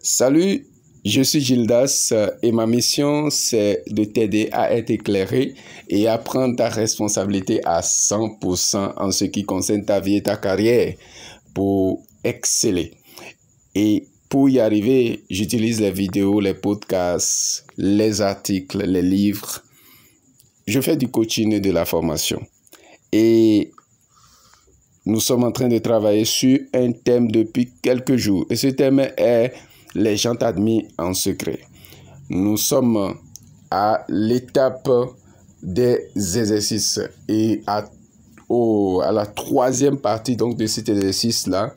Salut, je suis Gildas et ma mission c'est de t'aider à être éclairé et à prendre ta responsabilité à 100% en ce qui concerne ta vie et ta carrière pour exceller. Et pour y arriver, j'utilise les vidéos, les podcasts, les articles, les livres. Je fais du coaching et de la formation. Et nous sommes en train de travailler sur un thème depuis quelques jours. Et ce thème est « Les gens t'admirent en secret ». Nous sommes à l'étape des exercices et à la troisième partie donc, de cet exercice-là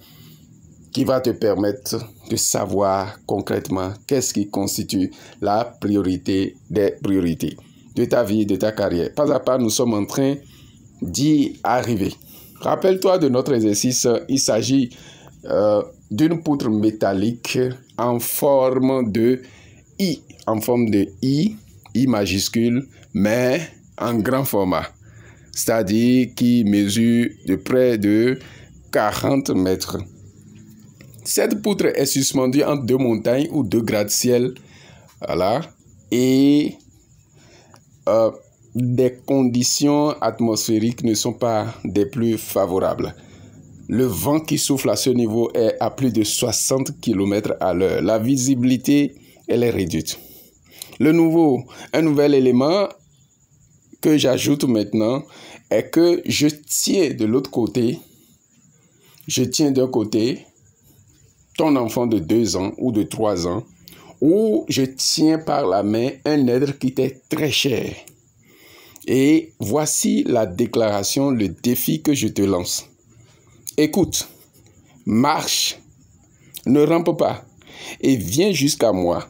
qui va te permettre de savoir concrètement qu'est-ce qui constitue la priorité des priorités de ta vie, de ta carrière. Pas à pas, nous sommes en train d'y arriver. Rappelle-toi de notre exercice, il s'agit d'une poutre métallique en forme de I, I majuscule, mais en grand format, c'est-à-dire qui mesure de près de 40 mètres. Cette poutre est suspendue entre deux montagnes ou deux gratte-ciel, voilà, et des conditions atmosphériques ne sont pas des plus favorables. Le vent qui souffle à ce niveau est à plus de 60 km à l'heure. La visibilité, elle est réduite. Un nouvel élément que j'ajoute maintenant est que je tiens de l'autre côté, d'un côté ton enfant de 2 ans ou de 3 ans, ou je tiens par la main un être qui t'est très cher. Et voici la déclaration, le défi que je te lance. Écoute, marche, ne rampe pas et viens jusqu'à moi.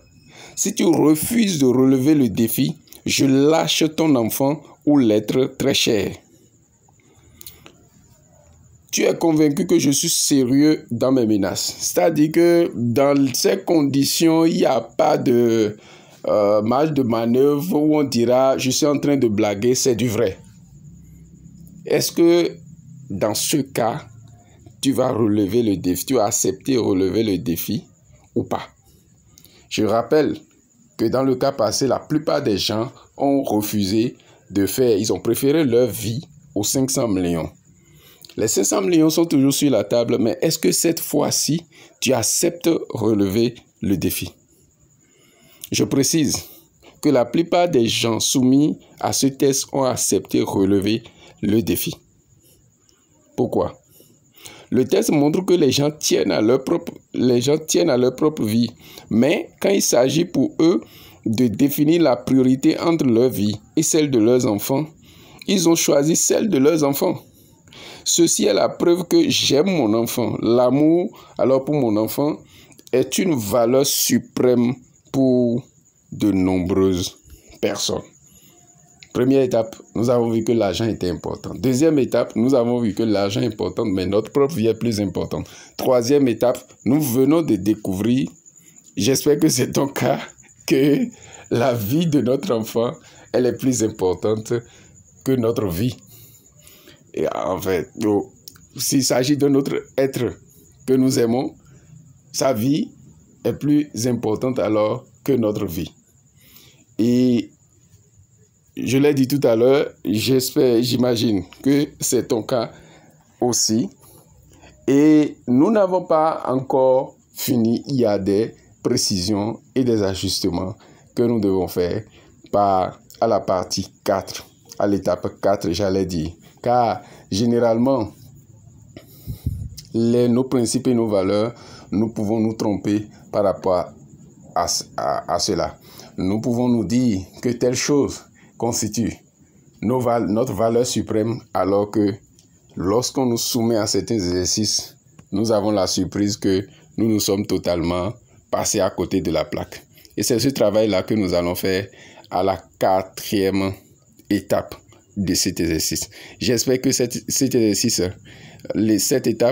Si tu refuses de relever le défi, je lâche ton enfant ou l'être très cher. Tu es convaincu que je suis sérieux dans mes menaces. C'est-à-dire que dans ces conditions, il n'y a pas de marge de manœuvre où on dira « je suis en train de blaguer », c'est du vrai. Est-ce que dans ce cas, tu vas relever le défi, tu vas accepter relever le défi ou pas? Je rappelle que dans le cas passé, la plupart des gens ont refusé de faire, ils ont préféré leur vie aux 500 millions. Les 500 millions sont toujours sur la table, mais est-ce que cette fois-ci, tu acceptes relever le défi? Je précise que la plupart des gens soumis à ce test ont accepté relever le défi. Pourquoi? Le test montre que les gens tiennent à leur propre vie, mais quand il s'agit pour eux de définir la priorité entre leur vie et celle de leurs enfants, ils ont choisi celle de leurs enfants. Ceci est la preuve que j'aime mon enfant. L'amour, alors pour mon enfant, est une valeur suprême pour de nombreuses personnes. Première étape, nous avons vu que l'argent était important. Deuxième étape, nous avons vu que l'argent est important, mais notre propre vie est plus importante. Troisième étape, nous venons de découvrir, j'espère que c'est ton cas, que la vie de notre enfant, elle est plus importante que notre vie. Et en fait, s'il s'agit d'un autre être que nous aimons, sa vie est plus importante alors que notre vie. Et je l'ai dit tout à l'heure, j'imagine que c'est ton cas aussi. Et nous n'avons pas encore fini. Il y a des précisions et des ajustements que nous devons faire à la partie 4, à l'étape 4, j'allais dire. Car généralement, nos principes et nos valeurs, nous pouvons nous tromper par rapport à cela. Nous pouvons nous dire que telle chose constitue notre valeur suprême, alors que lorsqu'on nous soumet à certains exercices, nous avons la surprise que nous nous sommes totalement passés à côté de la plaque. Et c'est ce travail-là que nous allons faire à la 4e étape de cet exercice. J'espère que cet exercice, cette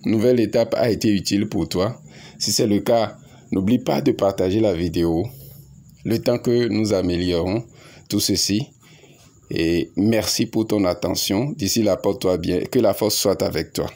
nouvelle étape a été utile pour toi. Si c'est le cas, n'oublie pas de partager la vidéo le temps que nous améliorons tout ceci. Et merci pour ton attention. D'ici là, porte-toi bien. Que la force soit avec toi.